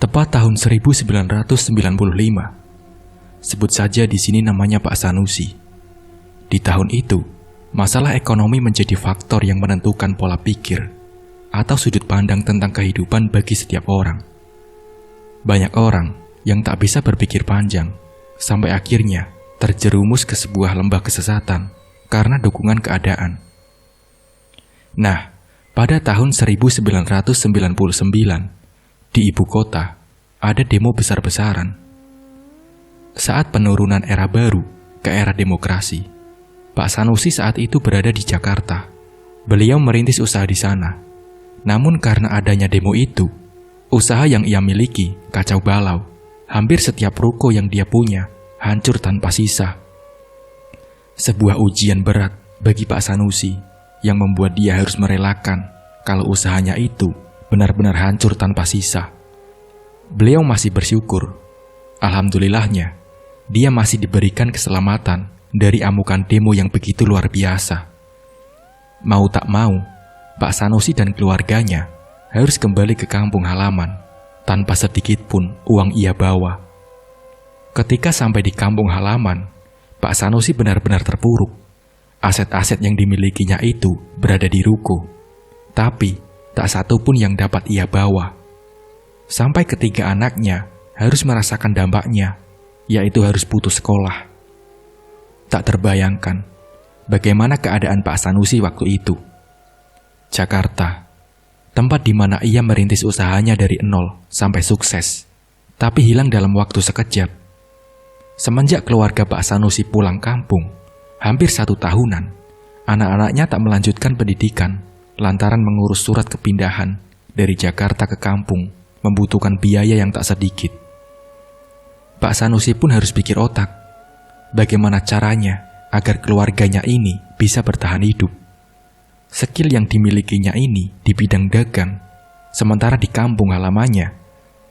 Tepat tahun 1995. Sebut saja di sini namanya Pak Sanusi. Di tahun itu, masalah ekonomi menjadi faktor yang menentukan pola pikir atau sudut pandang tentang kehidupan bagi setiap orang. Banyak orang yang tak bisa berpikir panjang sampai akhirnya terjerumus ke sebuah lembah kesesatan karena dukungan keadaan. Nah, pada tahun 1999, di ibu kota, ada demo besar-besaran. Saat penurunan era baru ke era demokrasi, Pak Sanusi saat itu berada di Jakarta. Beliau merintis usaha di sana. Namun karena adanya demo itu, usaha yang ia miliki kacau balau. Hampir setiap ruko yang dia punya hancur tanpa sisa. Sebuah ujian berat bagi Pak Sanusi yang membuat dia harus merelakan kalau usahanya itu benar-benar hancur tanpa sisa. Beliau masih bersyukur. Alhamdulillahnya, dia masih diberikan keselamatan dari amukan demo yang begitu luar biasa. Mau tak mau, Pak Sanusi dan keluarganya harus kembali ke kampung halaman tanpa sedikit pun uang ia bawa. Ketika sampai di kampung halaman, Pak Sanusi benar-benar terpuruk. Aset-aset yang dimilikinya itu berada di ruko, tapi tak satu pun yang dapat ia bawa. Sampai ketiga anaknya harus merasakan dampaknya, yaitu harus putus sekolah. Tak terbayangkan bagaimana keadaan Pak Sanusi waktu itu. Jakarta, tempat di mana ia merintis usahanya dari nol sampai sukses, tapi hilang dalam waktu sekejap. Semenjak keluarga Pak Sanusi pulang kampung, hampir 1 tahunan, anak-anaknya tak melanjutkan pendidikan lantaran mengurus surat kepindahan dari Jakarta ke kampung membutuhkan biaya yang tak sedikit. Pak Sanusi pun harus pikir otak, bagaimana caranya agar keluarganya ini bisa bertahan hidup. Skill yang dimilikinya ini di bidang dagang, sementara di kampung halamannya,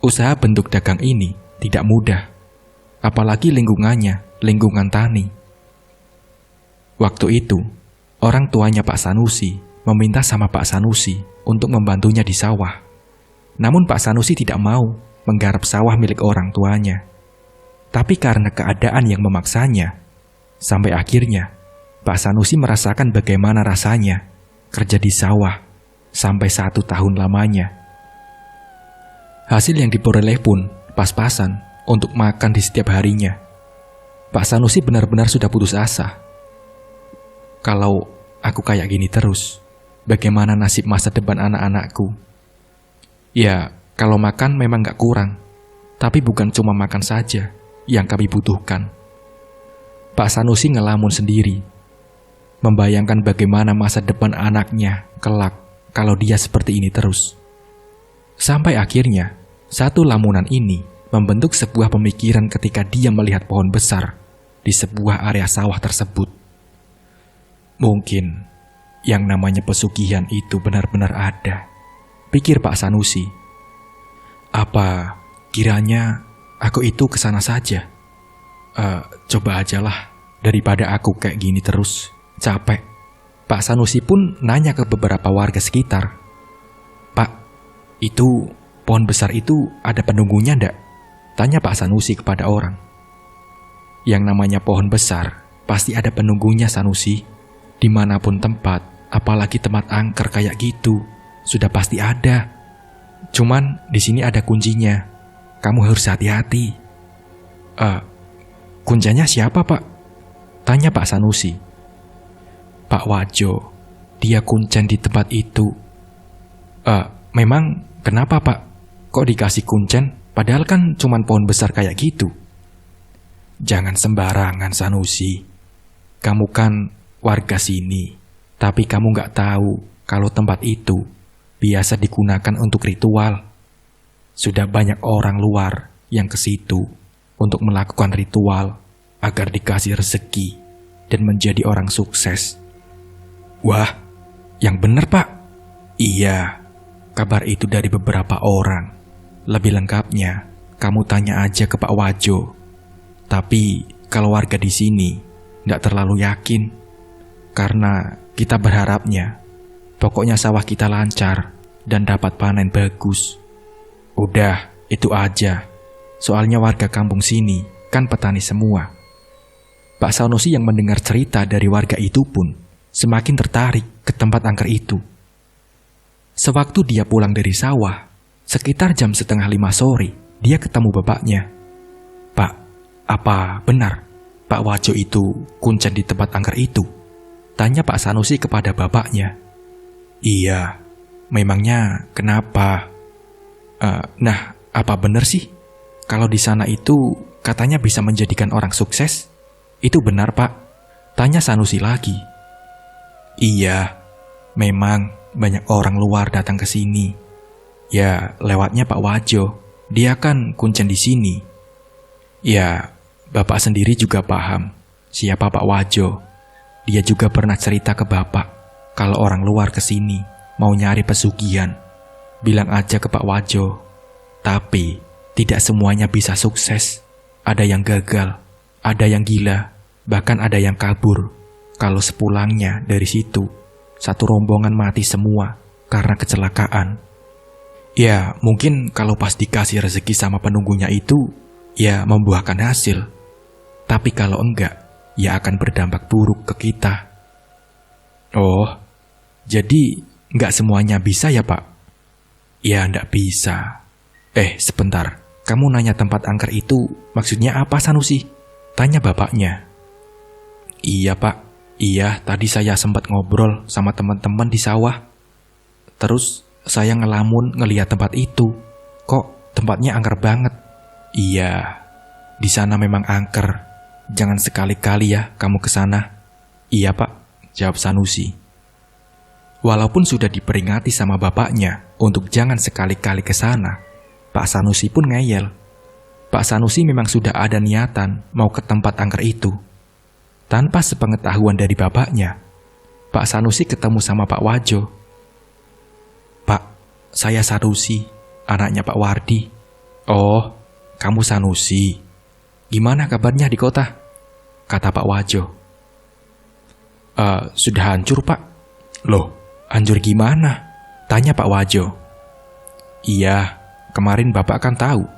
usaha bentuk dagang ini tidak mudah, apalagi lingkungannya, lingkungan tani. Waktu itu, orang tuanya Pak Sanusi meminta sama Pak Sanusi untuk membantunya di sawah. Namun Pak Sanusi tidak mau menggarap sawah milik orang tuanya. Tapi karena keadaan yang memaksanya, sampai akhirnya Pak Sanusi merasakan bagaimana rasanya kerja di sawah sampai 1 tahun lamanya. Hasil yang diperoleh pun pas-pasan untuk makan di setiap harinya. Pak Sanusi benar-benar sudah putus asa. Kalau aku kayak gini terus, bagaimana nasib masa depan anak-anakku? Ya, kalau makan memang gak kurang, tapi bukan cuma makan saja yang kami butuhkan. Pak Sanusi ngelamun sendiri, membayangkan bagaimana masa depan anaknya kelak kalau dia seperti ini terus. Sampai akhirnya, satu lamunan ini membentuk sebuah pemikiran ketika dia melihat pohon besar di sebuah area sawah tersebut. Mungkin yang namanya pesugihan itu benar-benar ada, pikir Pak Sanusi. Apa kiranya aku itu kesana saja? Coba ajalah, daripada aku kayak gini terus, capek. Pak Sanusi pun nanya ke beberapa warga sekitar. Pak, itu pohon besar itu ada penunggunya ndak? Tanya Pak Sanusi kepada orang. Yang namanya pohon besar pasti ada penunggunya, Sanusi. Dimanapun tempat, apalagi tempat angker kayak gitu, sudah pasti ada. Cuman di sini ada kuncinya. Kamu harus hati-hati. Kuncinya siapa, Pak? Tanya Pak Sanusi. Pak Wajo, dia kuncen di tempat itu. Memang kenapa, Pak? Kok dikasih kuncen? Padahal kan cuman pohon besar kayak gitu. Jangan sembarangan, Sanusi. Kamu kan warga sini, tapi kamu gak tahu kalau tempat itu biasa digunakan untuk ritual. Sudah banyak orang luar yang ke situ untuk melakukan ritual agar dikasih rezeki dan menjadi orang sukses. Wah, yang benar, Pak. Iya, kabar itu dari beberapa orang. Lebih lengkapnya, kamu tanya aja ke Pak Wajo. Tapi kalau warga di sini gak terlalu yakin, karena kita berharapnya pokoknya sawah kita lancar dan dapat panen bagus. Udah, itu aja. Soalnya warga kampung sini kan petani semua. Pak Sanusi yang mendengar cerita dari warga itu pun semakin tertarik ke tempat angker itu. Sewaktu dia pulang dari sawah, sekitar jam 4:30 sore, dia ketemu bapaknya. "Pak, apa benar Pak Wajo itu kuncen di tempat angker itu?" tanya Pak Sanusi kepada bapaknya. "Iya, memangnya kenapa?" Nah, apa benar sih kalau di sana itu katanya bisa menjadikan orang sukses? Itu benar, Pak?" tanya Sanusi lagi. "Iya, memang banyak orang luar datang ke sini. Ya, lewatnya Pak Wajo. Dia kan kuncen di sini." "Ya, Bapak sendiri juga paham siapa Pak Wajo. Dia juga pernah cerita ke Bapak kalau orang luar ke sini mau nyari pesugihan. Bilang aja ke Pak Wajo. Tapi tidak semuanya bisa sukses. Ada yang gagal, ada yang gila, bahkan ada yang kabur. Kalau sepulangnya dari situ, satu rombongan mati semua karena kecelakaan. Ya, mungkin kalau pas dikasih rezeki sama penunggunya itu, ya membuahkan hasil. Tapi kalau enggak, ya akan berdampak buruk ke kita." "Oh, jadi enggak semuanya bisa ya, Pak?" "Ya, enggak bisa." Sebentar. Kamu nanya tempat angker itu maksudnya apa, Sanusi?" tanya bapaknya. "Iya, Pak. Iya, tadi saya sempat ngobrol sama teman-teman di sawah. Terus saya ngelamun ngelihat tempat itu. Kok tempatnya angker banget?" "Iya, di sana memang angker. Jangan sekali-kali ya kamu ke sana." "Iya, Pak," jawab Sanusi. Walaupun sudah diperingati sama bapaknya untuk jangan sekali-kali ke sana, Pak Sanusi pun ngeyel. Pak Sanusi memang sudah ada niatan mau ke tempat angker itu. Tanpa sepengetahuan dari bapaknya, Pak Sanusi ketemu sama Pak Wajo. "Pak, saya Sanusi, anaknya Pak Wardi." "Oh, kamu Sanusi. Gimana kabarnya di kota?" kata Pak Wajo. Sudah hancur, Pak." "Loh, hancur gimana?" tanya Pak Wajo. "Iya, kemarin Bapak kan tahu.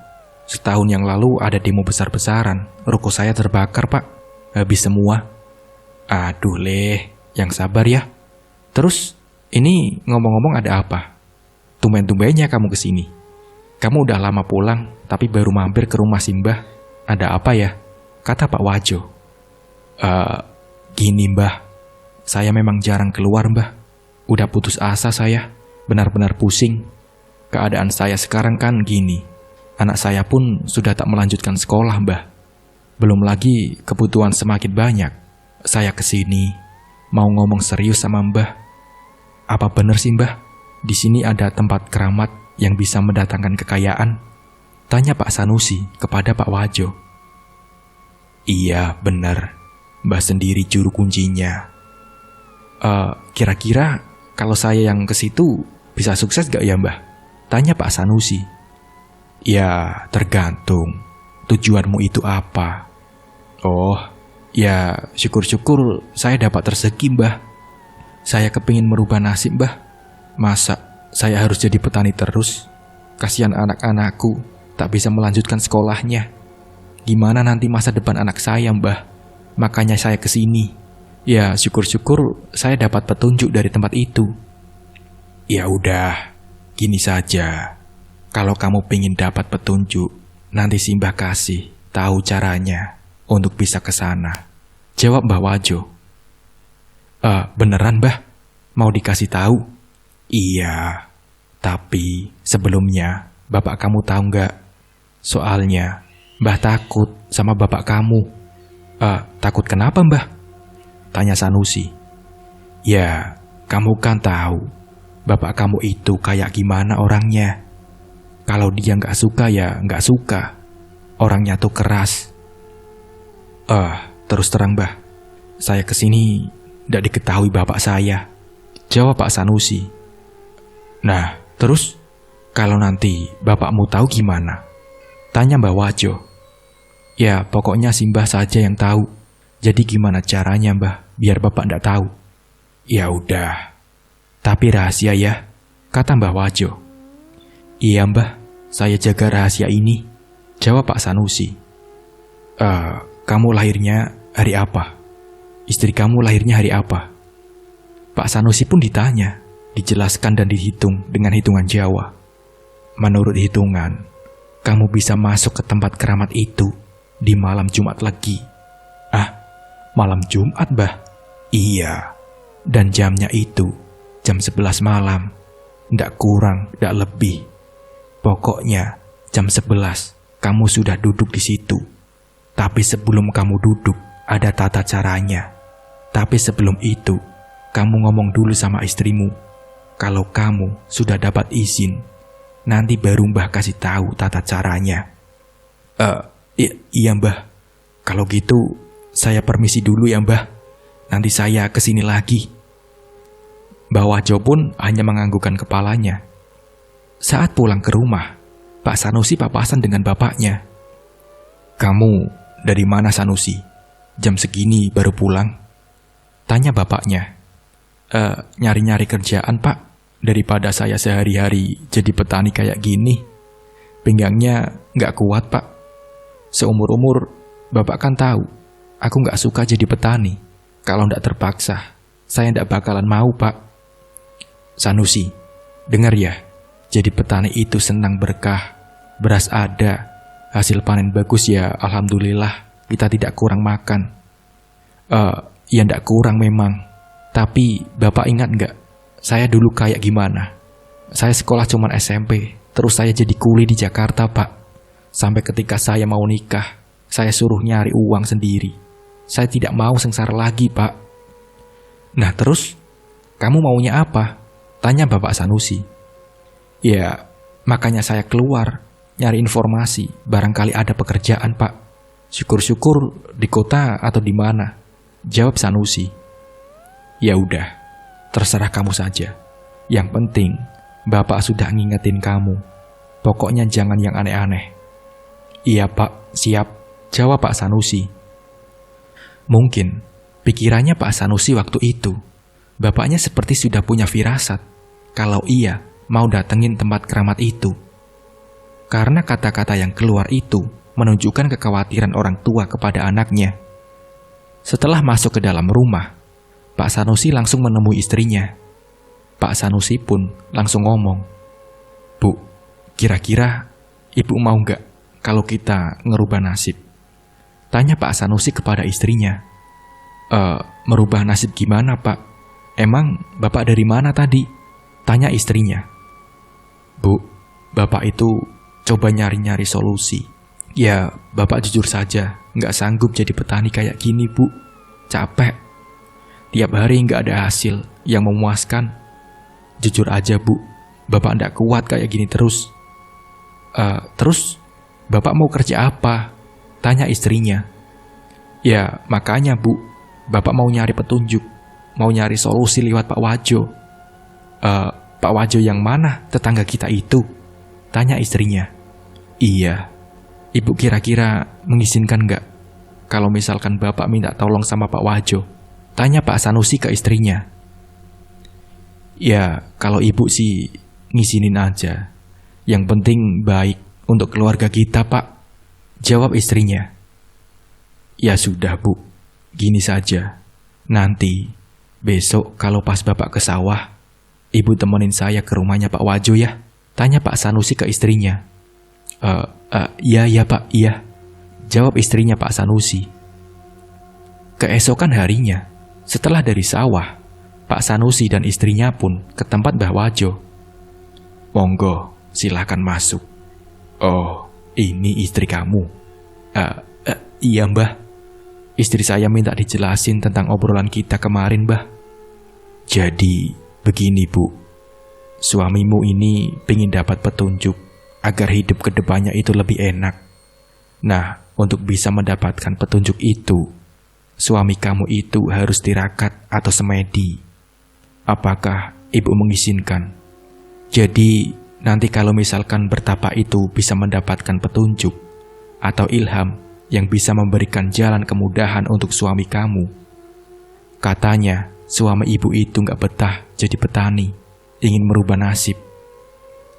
Setahun yang lalu ada demo besar-besaran. Ruko saya terbakar, Pak. Habis semua." "Aduh leh, yang sabar ya. Terus, ini ngomong-ngomong ada apa? Tumben-tumbennya kamu kesini. Kamu udah lama pulang, tapi baru mampir ke rumah Simbah. Ada apa ya?" kata Pak Wajo. Gini Mbah, saya memang jarang keluar Mbah. Udah putus asa saya, benar-benar pusing. Keadaan saya sekarang kan gini, anak saya pun sudah tak melanjutkan sekolah Mbah. Belum lagi kebutuhan semakin banyak. Saya kesini, mau ngomong serius sama Mbah. Apa benar sih Mbah, di sini ada tempat keramat yang bisa mendatangkan kekayaan? Tanya Pak Sanusi kepada Pak Wajo. Iya benar, Mbah sendiri juru kuncinya. Kira-kira kalau saya yang ke situ bisa sukses gak ya Mbah? Tanya Pak Sanusi. Ya tergantung, tujuanmu itu apa? Oh, ya syukur-syukur saya dapat rezeki Mbah. Saya kepingin merubah nasib Mbah. Masa saya harus jadi petani terus? Kasihan anak-anakku tak bisa melanjutkan sekolahnya. Gimana nanti masa depan anak saya Mbah? Makanya saya kesini. Ya syukur-syukur saya dapat petunjuk dari tempat itu. Ya udah, gini saja. Kalau kamu pengen dapat petunjuk, nanti Simbah kasih tahu caranya untuk bisa ke sana. Jawab Mbah Wajo. Beneran Mbah? Mau dikasih tahu? Iya. Tapi sebelumnya bapak kamu tahu nggak? Soalnya Mbah takut sama bapak kamu. Takut kenapa Mbah? Tanya Sanusi. Ya, kamu kan tahu bapak kamu itu kayak gimana orangnya. Kalau dia nggak suka ya nggak suka. Orangnya tuh keras. Terus terang Mbah, saya kesini nggak diketahui bapak saya. Jawab Pak Sanusi. Nah, terus kalau nanti bapakmu tahu gimana? Tanya Mbah Wajo. Ya, pokoknya Simbah saja yang tahu. Jadi gimana caranya Mbah biar bapak nggak tahu? Ya udah. Tapi rahasia ya, kata Mbah Wajo. Iya Mbah, saya jaga rahasia ini, jawab Pak Sanusi. Kamu lahirnya hari apa? Istri kamu lahirnya hari apa? Pak Sanusi pun ditanya, dijelaskan dan dihitung dengan hitungan Jawa. Menurut hitungan, kamu bisa masuk ke tempat keramat itu di malam Jumat Legi. Malam Jumat, Bah? Iya, dan jamnya itu jam 11 malam. Ndak kurang, ndak lebih. Pokoknya jam 11 kamu sudah duduk di situ. Tapi sebelum kamu duduk, ada tata caranya. Tapi sebelum itu, kamu ngomong dulu sama istrimu. Kalau kamu sudah dapat izin, nanti baru Mbah kasih tahu tata caranya. Iya Mbah. Kalau gitu, saya permisi dulu ya Mbah. Nanti saya kesini lagi. Mbah Wajo pun hanya menganggukkan kepalanya. Saat pulang ke rumah, Pak Sanusi papasan dengan bapaknya. Kamu dari mana Sanusi? Jam segini baru pulang? Tanya bapaknya. Nyari-nyari kerjaan Pak. Daripada saya sehari-hari jadi petani kayak gini. Pinggangnya nggak kuat Pak. Seumur-umur Bapak kan tahu, aku nggak suka jadi petani. Kalau nggak terpaksa, saya nggak bakalan mau Pak. Sanusi, dengar ya. Jadi petani itu senang berkah. Beras ada, hasil panen bagus ya alhamdulillah. Kita tidak kurang makan. Ya nggak kurang memang. Tapi Bapak ingat nggak, saya dulu kayak gimana? Saya sekolah cuman SMP, terus saya jadi kuli di Jakarta Pak. Sampai ketika saya mau nikah, saya suruh nyari uang sendiri. Saya tidak mau sengsara lagi Pak. Nah terus, kamu maunya apa? Tanya Bapak Sanusi. Ya, makanya saya keluar, nyari informasi, barangkali ada pekerjaan Pak. Syukur-syukur di kota atau di mana? Jawab Sanusi. Ya udah, terserah kamu saja. Yang penting, Bapak sudah ngingetin kamu. Pokoknya jangan yang aneh-aneh. Iya Pak, siap, jawab Pak Sanusi. Mungkin, pikirannya Pak Sanusi waktu itu, bapaknya seperti sudah punya firasat, kalau ia mau datengin tempat keramat itu. Karena kata-kata yang keluar itu menunjukkan kekhawatiran orang tua kepada anaknya. Setelah masuk ke dalam rumah, Pak Sanusi langsung menemui istrinya. Pak Sanusi pun langsung ngomong, Bu, kira-kira Ibu mau nggak kalau kita ngerubah nasib? Tanya Pak Sanusi kepada istrinya. Merubah nasib gimana Pak? Emang Bapak dari mana tadi? Tanya istrinya. Bu, Bapak itu coba nyari-nyari solusi. Ya, Bapak jujur saja, nggak sanggup jadi petani kayak gini Bu. Capek. Tiap hari nggak ada hasil yang memuaskan. Jujur aja Bu, Bapak nggak kuat kayak gini terus. Terus Bapak mau kerja apa? Tanya istrinya. Ya makanya Bu, Bapak mau nyari petunjuk, mau nyari solusi lewat Pak Wajo. Pak Wajo yang mana? Tetangga kita itu? Tanya istrinya. Iya, Ibu kira-kira mengizinkan nggak kalau misalkan Bapak minta tolong sama Pak Wajo? Tanya Pak Sanusi ke istrinya. Ya, kalau Ibu sih ngizinin aja. Yang penting baik untuk keluarga kita, Pak. Jawab istrinya. Ya sudah, Bu. Gini saja. Nanti, besok kalau pas Bapak ke sawah, Ibu temenin saya ke rumahnya Pak Wajo ya. Tanya Pak Sanusi ke istrinya. Iya Pak, iya. Jawab istrinya Pak Sanusi. Keesokan harinya, setelah dari sawah, Pak Sanusi dan istrinya pun ke tempat Mbah Wajo. Monggo, silakan masuk. Oh, ini istri kamu? Iya Mbah. Istri saya minta dijelasin tentang obrolan kita kemarin, Mbah. Jadi, begini Bu. Suamimu ini pingin dapat petunjuk agar hidup kedepannya itu lebih enak. Nah, untuk bisa mendapatkan petunjuk itu, suami kamu itu harus tirakat atau semedi. Apakah Ibu mengizinkan? Jadi, nanti kalau misalkan bertapa itu bisa mendapatkan petunjuk atau ilham yang bisa memberikan jalan kemudahan untuk suami kamu. Katanya, suami Ibu itu gak betah jadi petani, ingin merubah nasib.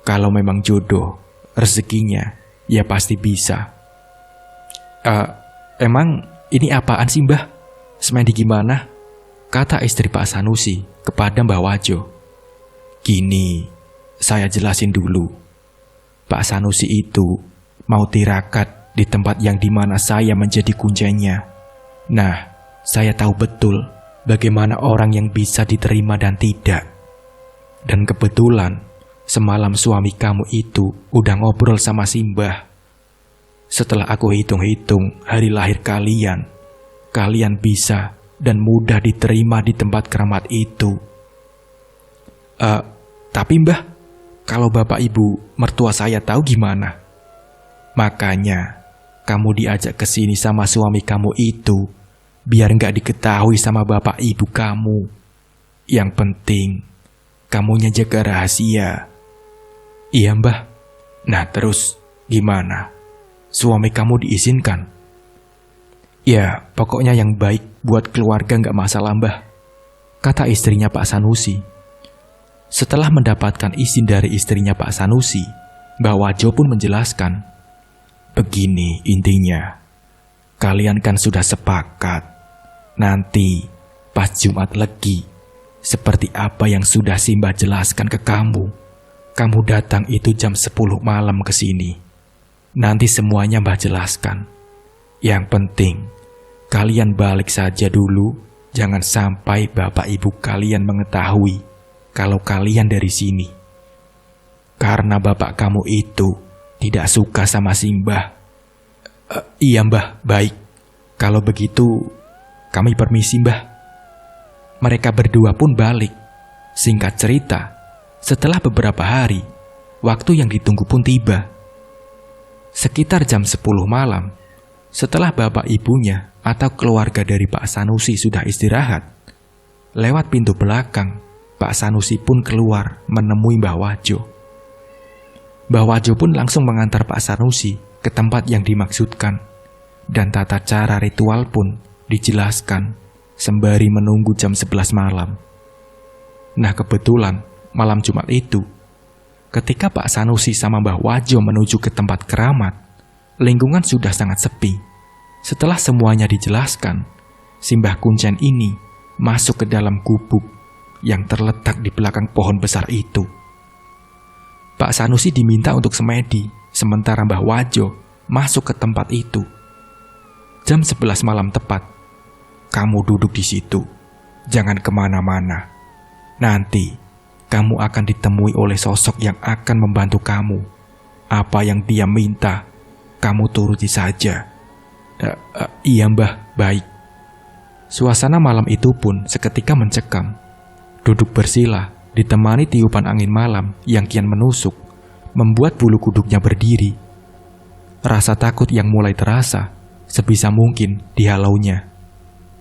Kalau memang jodoh, rezekinya ya pasti bisa. Emang ini apaan sih Mbah? Semedi gimana? Kata istri Pak Sanusi kepada Mbah Wajo. Gini, saya jelasin dulu. Pak Sanusi itu mau tirakat di tempat yang dimana saya menjadi kuncinya. Nah, saya tahu betul bagaimana orang yang bisa diterima dan tidak. Dan kebetulan semalam suami kamu itu udah ngobrol sama Simbah. Setelah aku hitung-hitung hari lahir kalian, kalian bisa dan mudah diterima di tempat keramat itu. Tapi Mbah, kalau bapak ibu mertua saya tahu gimana? Makanya kamu diajak ke sini sama suami kamu itu, biar nggak diketahui sama bapak ibu kamu. Yang penting, kamunya jaga rahasia. Iya Mbah. Nah terus gimana? Suami kamu diizinkan? Ya, pokoknya yang baik buat keluarga nggak masalah Mbah, kata istrinya Pak Sanusi. Setelah mendapatkan izin dari istrinya Pak Sanusi, Mbah Wajo pun menjelaskan. Begini intinya, kalian kan sudah sepakat. Nanti pas Jumat Legi, seperti apa yang sudah Simbah jelaskan ke kamu datang itu jam 10 malam ke sini. Nanti semuanya Mbah jelaskan. Yang penting, kalian balik saja dulu. Jangan sampai bapak ibu kalian mengetahui kalau kalian dari sini. Karena bapak kamu itu tidak suka sama Simbah. Iya Mbah, baik. Kalau begitu, kami permisi Mbah. Mereka berdua pun balik. Singkat cerita, setelah beberapa hari, waktu yang ditunggu pun tiba. Sekitar jam 10 malam, setelah bapak ibunya atau keluarga dari Pak Sanusi sudah istirahat, lewat pintu belakang, Pak Sanusi pun keluar menemui Mbah Wajo. Mbah Wajo pun langsung mengantar Pak Sanusi ke tempat yang dimaksudkan, dan tata cara ritual pun dijelaskan sembari menunggu jam 11 malam. Nah kebetulan malam Jumat itu, ketika Pak Sanusi sama Mbah Wajo menuju ke tempat keramat, lingkungan sudah sangat sepi. Setelah semuanya dijelaskan, Simbah Kuncen ini masuk ke dalam gubuk yang terletak di belakang pohon besar itu. Pak Sanusi diminta untuk semedi, sementara Mbah Wajo masuk ke tempat itu. Jam 11 malam tepat, kamu duduk di situ, jangan kemana-mana. Nanti kamu akan ditemui oleh sosok yang akan membantu kamu. Apa yang dia minta, kamu turuti saja. Iya Mbah, baik. Suasana malam itu pun seketika mencekam. Duduk bersila, ditemani tiupan angin malam yang kian menusuk, membuat bulu kuduknya berdiri. Rasa takut yang mulai terasa, sebisa mungkin dihalaunya.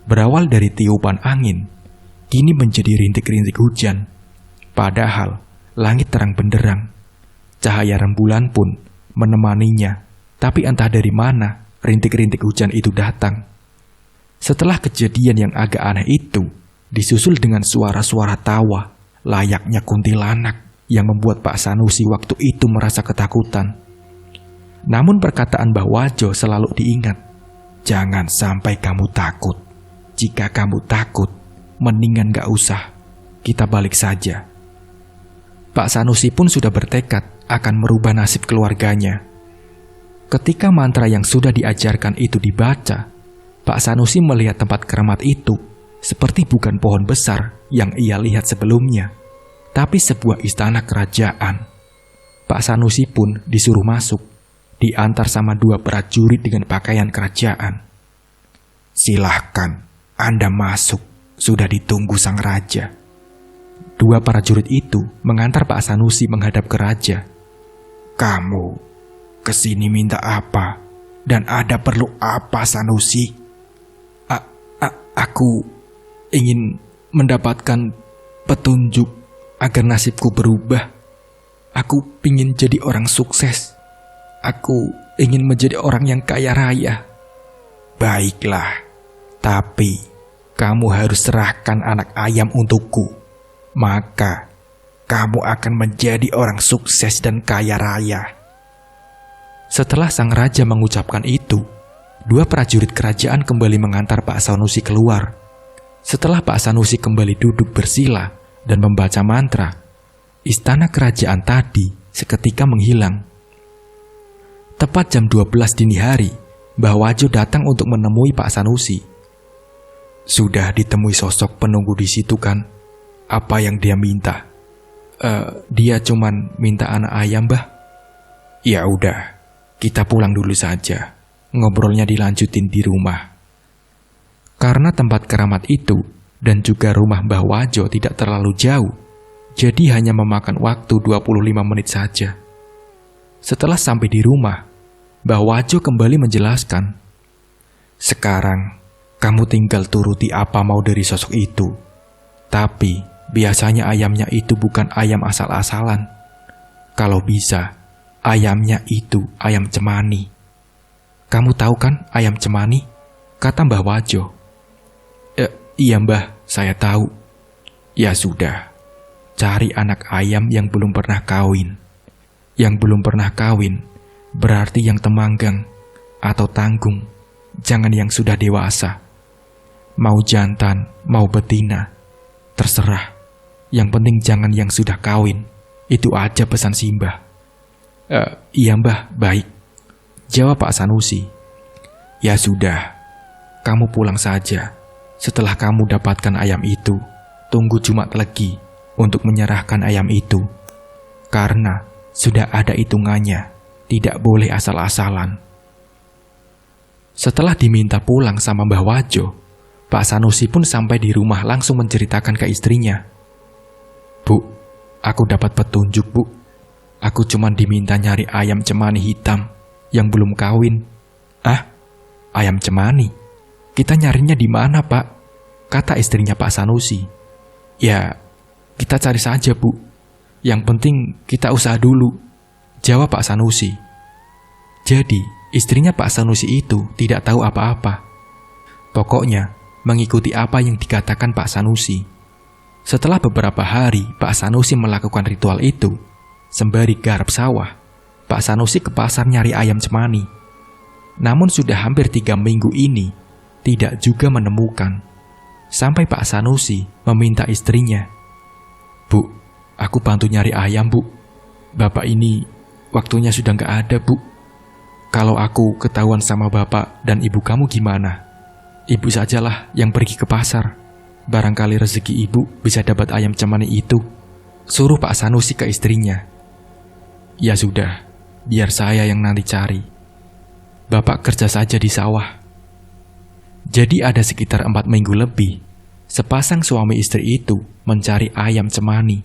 Berawal dari tiupan angin, kini menjadi rintik-rintik hujan. Padahal langit terang benderang, cahaya rembulan pun menemaninya, tapi entah dari mana rintik-rintik hujan itu datang. Setelah kejadian yang agak aneh itu, disusul dengan suara-suara tawa, layaknya kuntilanak yang membuat Pak Sanusi waktu itu merasa ketakutan. Namun perkataan Mbah Wajo selalu diingat, jangan sampai kamu takut. Jika kamu takut, mendingan gak usah, kita balik saja. Pak Sanusi pun sudah bertekad akan merubah nasib keluarganya. Ketika mantra yang sudah diajarkan itu dibaca, Pak Sanusi melihat tempat keramat itu seperti bukan pohon besar yang ia lihat sebelumnya, tapi sebuah istana kerajaan. Pak Sanusi pun disuruh masuk, diantar sama 2 prajurit dengan pakaian kerajaan. Silahkan, Anda masuk, sudah ditunggu sang raja. 2 prajurit itu mengantar Pak Sanusi menghadap ke raja. Kamu kesini minta apa? Dan ada perlu apa Sanusi? Aku ingin mendapatkan petunjuk agar nasibku berubah. Aku ingin jadi orang sukses. Aku ingin menjadi orang yang kaya raya. Baiklah, tapi kamu harus serahkan anak ayam untukku. Maka kamu akan menjadi orang sukses dan kaya raya. Setelah sang raja mengucapkan itu, dua prajurit kerajaan kembali mengantar Pak Sanusi keluar. Setelah Pak Sanusi kembali duduk bersila dan membaca mantra, istana kerajaan tadi seketika menghilang. Tepat jam 12 dini hari, Mbah Wajo datang untuk menemui Pak Sanusi. Sudah ditemui sosok penunggu di situ kan? Apa yang dia minta? Dia cuman minta anak ayam, Mbah. Ya udah, kita pulang dulu saja. Ngobrolnya dilanjutin di rumah. Karena tempat keramat itu dan juga rumah Mbah Wajo tidak terlalu jauh, jadi hanya memakan waktu 25 menit saja. Setelah sampai di rumah, Mbah Wajo kembali menjelaskan, "Sekarang, kamu tinggal turuti apa mau dari sosok itu. Tapi, biasanya ayamnya itu bukan ayam asal-asalan. Kalau bisa, ayamnya itu ayam cemani." "Kamu tahu kan ayam cemani?" kata Mbah Wajo. Iya Mbah, saya tahu." "Ya sudah, cari anak ayam yang belum pernah kawin. Yang belum pernah kawin berarti yang temanggang atau tanggung, jangan yang sudah dewasa. Mau jantan, mau betina, terserah. Yang penting jangan yang sudah kawin. Itu aja pesan si Mbah." Iya Mbah, baik," jawab Pak Sanusi. "Ya sudah, kamu pulang saja. Setelah kamu dapatkan ayam itu, tunggu Jumat Legi untuk menyerahkan ayam itu. Karena sudah ada hitungannya, tidak boleh asal-asalan." Setelah diminta pulang sama Mbah Wajo, Pak Sanusi pun sampai di rumah langsung menceritakan ke istrinya. "Bu, aku dapat petunjuk, Bu. Aku cuma diminta nyari ayam cemani hitam yang belum kawin." "Ah, ayam cemani? Kita nyarinya di mana, Pak?" kata istrinya Pak Sanusi. "Ya, kita cari saja, Bu. Yang penting kita usaha dulu," jawab Pak Sanusi. Jadi, istrinya Pak Sanusi itu tidak tahu apa-apa. Pokoknya, mengikuti apa yang dikatakan Pak Sanusi. Setelah beberapa hari Pak Sanusi melakukan ritual itu, sembari garap sawah, Pak Sanusi ke pasar nyari ayam cemani. Namun sudah hampir 3 minggu ini, tidak juga menemukan. Sampai Pak Sanusi meminta istrinya, "Bu, aku bantu nyari ayam, Bu. Bapak ini waktunya sudah gak ada, Bu. Kalau aku ketahuan sama bapak dan ibu kamu gimana? Ibu sajalah yang pergi ke pasar. Barangkali rezeki ibu bisa dapat ayam cemani itu," suruh Pak Sanusi ke istrinya. "Ya sudah, biar saya yang nanti cari. Bapak kerja saja di sawah." Jadi ada sekitar 4 minggu lebih, sepasang suami istri itu mencari ayam cemani.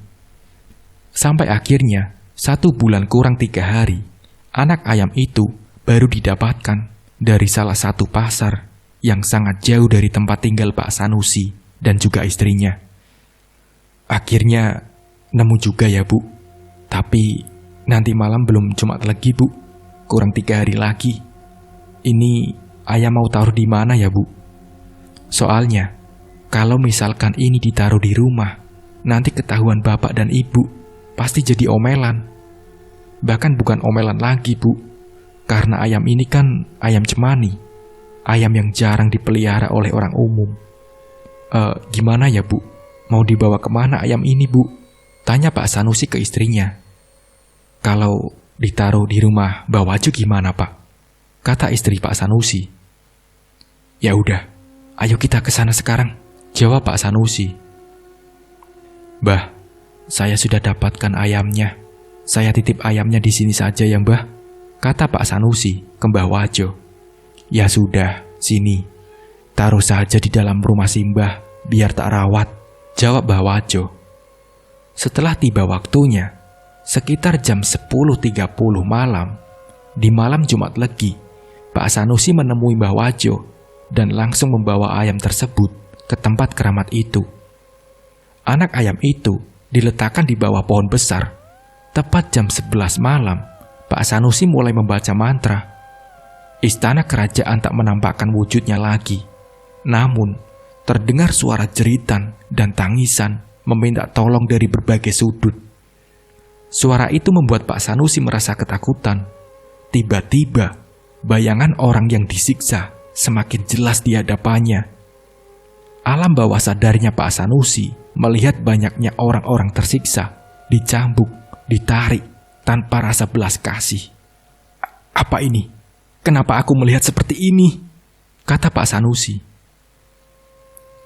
Sampai akhirnya, 1 bulan kurang 3 hari, anak ayam itu baru didapatkan dari salah satu pasar yang sangat jauh dari tempat tinggal Pak Sanusi dan juga istrinya. "Akhirnya nemu juga ya, Bu. Tapi nanti malam belum Jumat lagi, Bu. Kurang 3 hari lagi. Ini ayam mau taruh di mana ya, Bu? Soalnya, kalau misalkan ini ditaruh di rumah, nanti ketahuan bapak dan ibu, pasti jadi omelan. Bahkan bukan omelan lagi, Bu. Karena ayam ini kan ayam cemani, ayam yang jarang dipelihara oleh orang umum." Gimana ya, Bu? Mau dibawa kemana ayam ini, Bu?" tanya Pak Sanusi ke istrinya. "Kalau ditaruh di rumah Mbah Wajo gimana, Pak?" kata istri Pak Sanusi. "Ya udah, ayo kita ke sana sekarang," jawab Pak Sanusi. "Mbah, saya sudah dapatkan ayamnya. Saya titip ayamnya di sini saja ya, Mbah," kata Pak Sanusi ke Mbah Wajo. "Ya sudah, sini. Taruh saja di dalam rumah Simbah, biar tak rawat," jawab Mbah Wajo. Setelah tiba waktunya, sekitar jam 10.30 malam, di malam Jumat Legi, Pak Sanusi menemui Mbah Wajo dan langsung membawa ayam tersebut ke tempat keramat itu. Anak ayam itu diletakkan di bawah pohon besar. Tepat jam 11 malam, Pak Sanusi mulai membaca mantra. Istana kerajaan tak menampakkan wujudnya lagi. Namun, terdengar suara jeritan dan tangisan meminta tolong dari berbagai sudut. Suara itu membuat Pak Sanusi merasa ketakutan. tiba-tiba bayangan orang yang disiksa semakin jelas di hadapannya. Alam bawah sadarnya Pak Sanusi melihat banyaknya orang-orang tersiksa, dicambuk, ditarik, tanpa rasa belas kasih. Apa ini? Kenapa aku melihat seperti ini? Kata Pak Sanusi.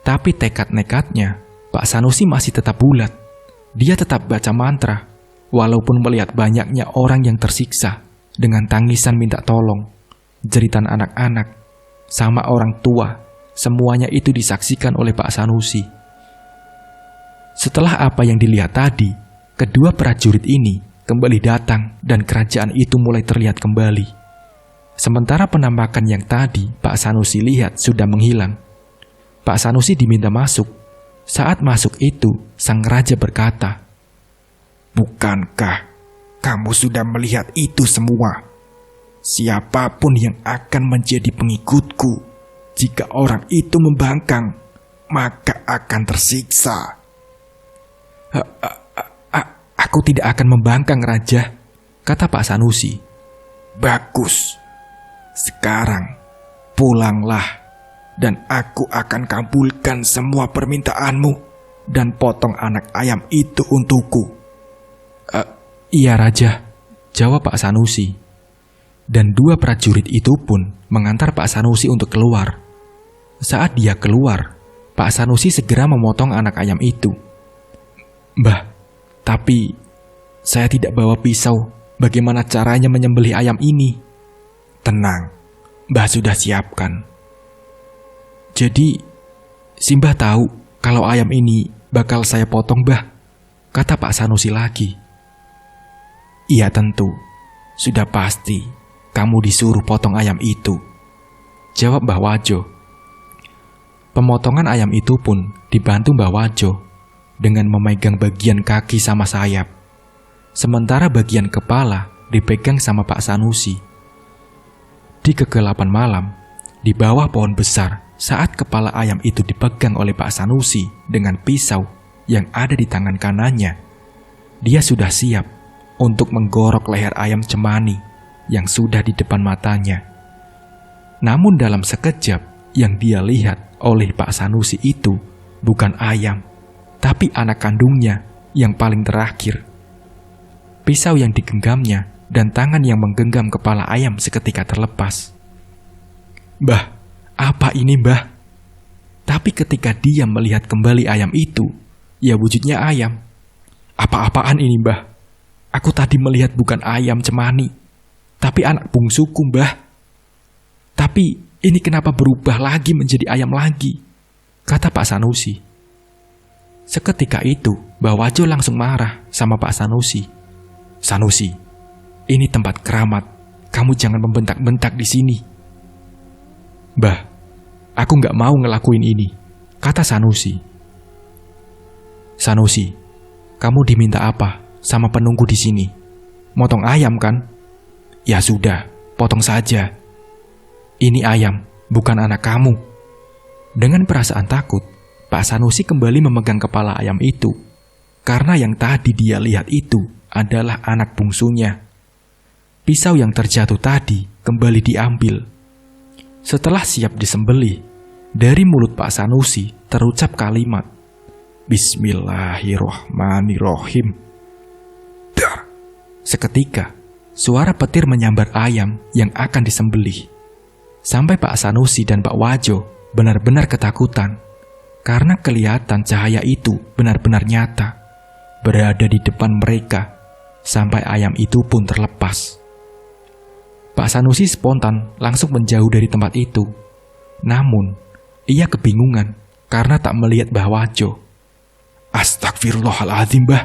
Tapi tekad-nekatnya, Pak Sanusi masih tetap bulat. Dia tetap baca mantra, walaupun melihat banyaknya orang yang tersiksa dengan tangisan minta tolong, jeritan anak-anak, sama orang tua, semuanya itu disaksikan oleh Pak Sanusi. Setelah apa yang dilihat tadi, kedua prajurit ini kembali datang dan kerajaan itu mulai terlihat kembali. Sementara penampakan yang tadi Pak Sanusi lihat sudah menghilang. Pak Sanusi diminta masuk. Saat masuk itu, sang raja berkata, "Bukankah kamu sudah melihat itu semua? Siapapun yang akan menjadi pengikutku, jika orang itu membangkang, maka akan tersiksa." Aku tidak akan membangkang, Raja, kata Pak Sanusi. Bagus. Sekarang pulanglah, dan aku akan kabulkan semua permintaanmu dan potong anak ayam itu untukku. Iya, Raja, jawab Pak Sanusi. Dan dua prajurit itu pun mengantar Pak Sanusi untuk keluar. Saat dia keluar, Pak Sanusi segera memotong anak ayam itu. Mbah, tapi saya tidak bawa pisau. Bagaimana caranya menyembelih ayam ini? Tenang, Mbah sudah siapkan. Jadi, si Mbah tahu kalau ayam ini bakal saya potong, Mbah, kata Pak Sanusi lagi. Iya tentu, sudah pasti kamu disuruh potong ayam itu, jawab Mbah Wajo. Pemotongan ayam itu pun dibantu Mbah Wajo dengan memegang bagian kaki sama sayap, sementara bagian kepala dipegang sama Pak Sanusi. Di kegelapan malam, di bawah pohon besar, saat kepala ayam itu dipegang oleh Pak Sanusi dengan pisau yang ada di tangan kanannya, dia sudah siap untuk menggorok leher ayam cemani yang sudah di depan matanya. Namun dalam sekejap yang dia lihat oleh Pak Sanusi itu bukan ayam, tapi anak kandungnya yang paling terakhir. Pisau yang digenggamnya dan tangan yang menggenggam kepala ayam seketika terlepas. Mbah, apa ini, Mbah? Tapi ketika dia melihat kembali ayam itu, ya wujudnya ayam. Apa-apaan ini, Mbah? Aku tadi melihat bukan ayam cemani, tapi anak bungsuku, Mbah. Tapi ini kenapa berubah lagi menjadi ayam lagi? Kata Pak Sanusi. Seketika itu, Mbah Wajo langsung marah sama Pak Sanusi. Sanusi, ini tempat keramat. Kamu jangan membentak-bentak di sini. Mbah, aku nggak mau ngelakuin ini, kata Sanusi. Sanusi, kamu diminta apa sama penunggu di sini? Motong ayam kan? Ya sudah, potong saja. Ini ayam, bukan anak kamu. Dengan perasaan takut, Pak Sanusi kembali memegang kepala ayam itu, karena yang tadi dia lihat itu adalah anak bungsunya. Pisau yang terjatuh tadi kembali diambil. Setelah siap disembelih, dari mulut Pak Sanusi terucap kalimat, Bismillahirrohmanirrohim. Dar! Seketika, suara petir menyambar ayam yang akan disembelih. Sampai Pak Sanusi dan Pak Wajo benar-benar ketakutan, karena kelihatan cahaya itu benar-benar nyata, berada di depan mereka, sampai ayam itu pun terlepas. Pak Sanusi spontan langsung menjauh dari tempat itu. Namun, ia kebingungan karena tak melihat Mbah Wajo. Astagfirullahaladzim, Mbah.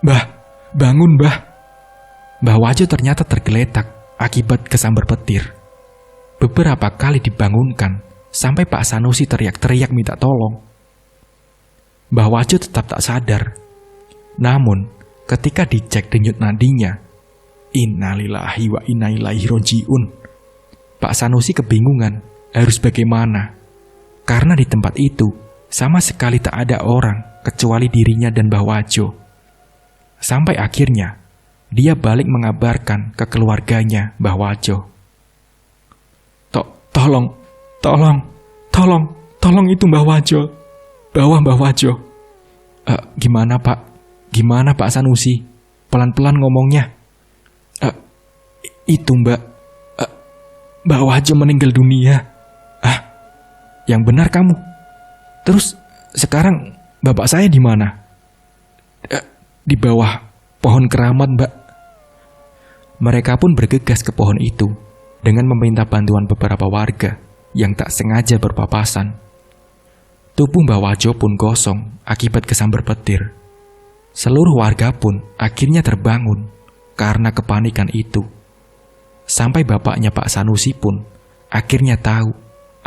Mbah, bangun, Mbah. Mbah Wajo ternyata tergeletak akibat kesambar petir. Beberapa kali dibangunkan sampai Pak Sanusi teriak-teriak minta tolong. Mbah Wajo tetap tak sadar. Namun, ketika dicek denyut nadinya, innalillahi wa inna ilaihi roji'un. Pak Sanusi kebingungan harus bagaimana, karena di tempat itu sama sekali tak ada orang kecuali dirinya dan Mbah Wajo. Sampai akhirnya dia balik mengabarkan ke keluarganya Mbah Wajo. Tolong itu Mbah Wajo. Bawa Mbah Wajo. Gimana Pak? Gimana Pak Sanusi? Pelan-pelan ngomongnya. Itu Mbah Wajo meninggal dunia. Yang benar kamu. Terus sekarang bapak saya di mana? Di bawah pohon keramat, Mbak. Mereka pun bergegas ke pohon itu dengan meminta bantuan beberapa warga yang tak sengaja berpapasan. Tubuh Mbah Wajo pun gosong akibat kesambar petir. Seluruh warga pun akhirnya terbangun karena kepanikan itu. Sampai bapaknya Pak Sanusi pun akhirnya tahu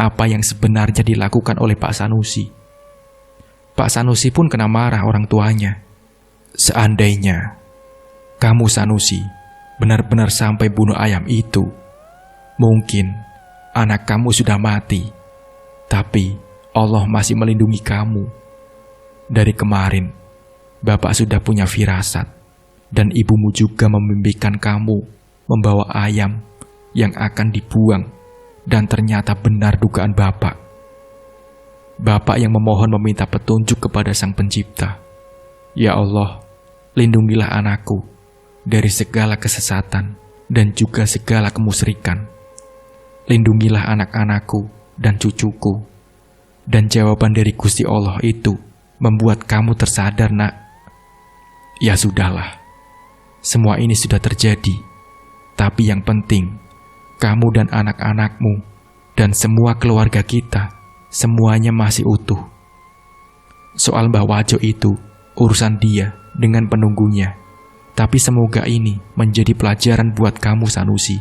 apa yang sebenarnya dilakukan oleh Pak Sanusi. Pak Sanusi pun kena marah orang tuanya. Seandainya kamu Sanusi benar-benar sampai bunuh ayam itu, mungkin anak kamu sudah mati. Tapi Allah masih melindungi kamu. Dari kemarin, Bapak sudah punya firasat, dan ibumu juga memimpikan kamu membawa ayam yang akan dibuang, dan ternyata benar dugaan Bapak. Bapak yang memohon meminta petunjuk kepada Sang Pencipta. Ya Allah, lindungilah anakku dari segala kesesatan dan juga segala kemusyrikan. Lindungilah anak-anakku dan cucuku. Dan jawaban dari Gusti Allah itu membuat kamu tersadar, Nak. Ya sudahlah, semua ini sudah terjadi. Tapi yang penting, kamu dan anak-anakmu dan semua keluarga kita, semuanya masih utuh. Soal Mbah Wajo itu, urusan dia dengan penunggunya. Tapi semoga ini menjadi pelajaran buat kamu Sanusi.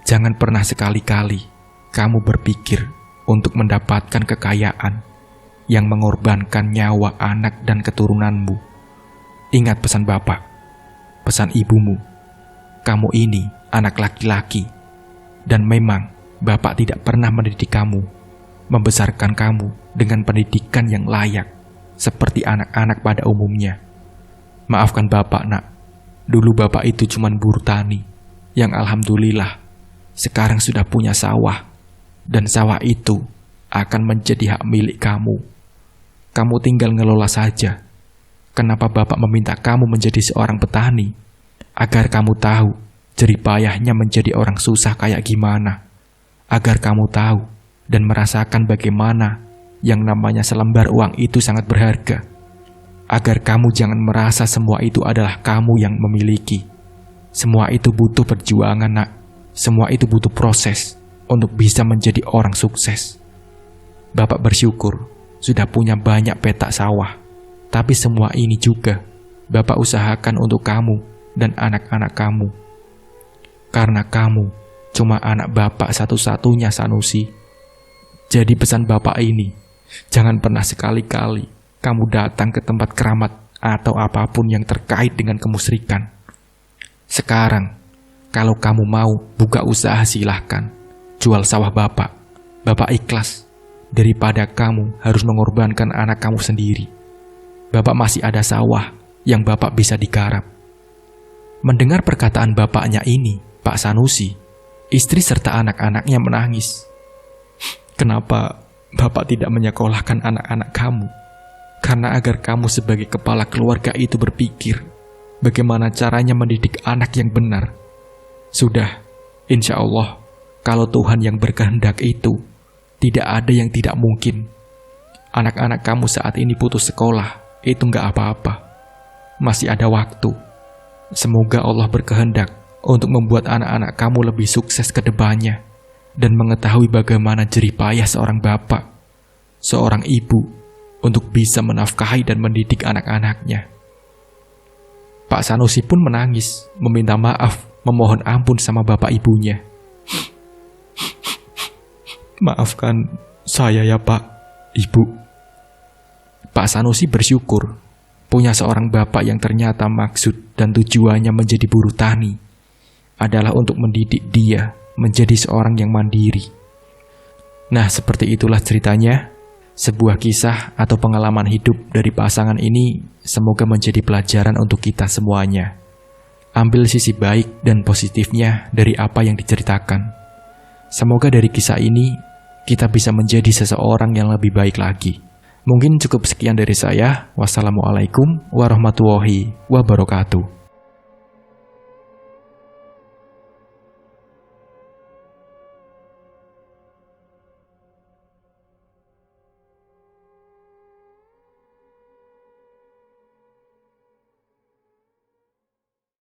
Jangan pernah sekali-kali kamu berpikir untuk mendapatkan kekayaan yang mengorbankan nyawa anak dan keturunanmu. Ingat pesan Bapak, pesan ibumu. Kamu ini anak laki-laki, dan memang Bapak tidak pernah mendidik kamu, membesarkan kamu dengan pendidikan yang layak, seperti anak-anak pada umumnya. Maafkan Bapak, Nak. Dulu Bapak itu cuma buruh tani, yang alhamdulillah sekarang sudah punya sawah, dan sawah itu akan menjadi hak milik kamu. Kamu tinggal ngelola saja. Kenapa Bapak meminta kamu menjadi seorang petani? Agar kamu tahu jerih payahnya menjadi orang susah kayak gimana. Agar kamu tahu dan merasakan bagaimana yang namanya selembar uang itu sangat berharga. Agar kamu jangan merasa semua itu adalah kamu yang memiliki. Semua itu butuh perjuangan, Nak. Semua itu butuh proses untuk bisa menjadi orang sukses. Bapak bersyukur sudah punya banyak petak sawah. Tapi semua ini juga Bapak usahakan untuk kamu dan anak-anak kamu. Karena kamu cuma anak Bapak satu-satunya Sanusi. Jadi pesan Bapak ini, jangan pernah sekali-kali kamu datang ke tempat keramat atau apapun yang terkait dengan kemusyrikan. Sekarang, kalau kamu mau buka usaha silahkan. Jual sawah Bapak. Bapak ikhlas daripada kamu harus mengorbankan anak kamu sendiri. Bapak masih ada sawah yang Bapak bisa digarap. Mendengar perkataan bapaknya ini, Pak Sanusi, istri serta anak-anaknya menangis. Kenapa Bapak tidak menyekolahkan anak-anak kamu? Karena agar kamu sebagai kepala keluarga itu berpikir bagaimana caranya mendidik anak yang benar. Sudah, insya Allah, kalau Tuhan yang berkehendak itu, tidak ada yang tidak mungkin. Anak-anak kamu saat ini putus sekolah, itu nggak apa-apa. Masih ada waktu. Semoga Allah berkehendak untuk membuat anak-anak kamu lebih sukses ke depannya dan mengetahui bagaimana jerih payah seorang bapak, seorang ibu untuk bisa menafkahi dan mendidik anak-anaknya. Pak Sanusi pun menangis, meminta maaf, memohon ampun sama bapak ibunya. Maafkan saya ya Pak, Ibu. Pak Sanusi bersyukur punya seorang bapak yang ternyata maksud dan tujuannya menjadi buruh tani adalah untuk mendidik dia menjadi seorang yang mandiri. Nah, seperti itulah ceritanya. Sebuah kisah atau pengalaman hidup dari pasangan ini semoga menjadi pelajaran untuk kita semuanya. Ambil sisi baik dan positifnya dari apa yang diceritakan. Semoga dari kisah ini, kita bisa menjadi seseorang yang lebih baik lagi. Mungkin cukup sekian dari saya. Wassalamualaikum warahmatullahi wabarakatuh.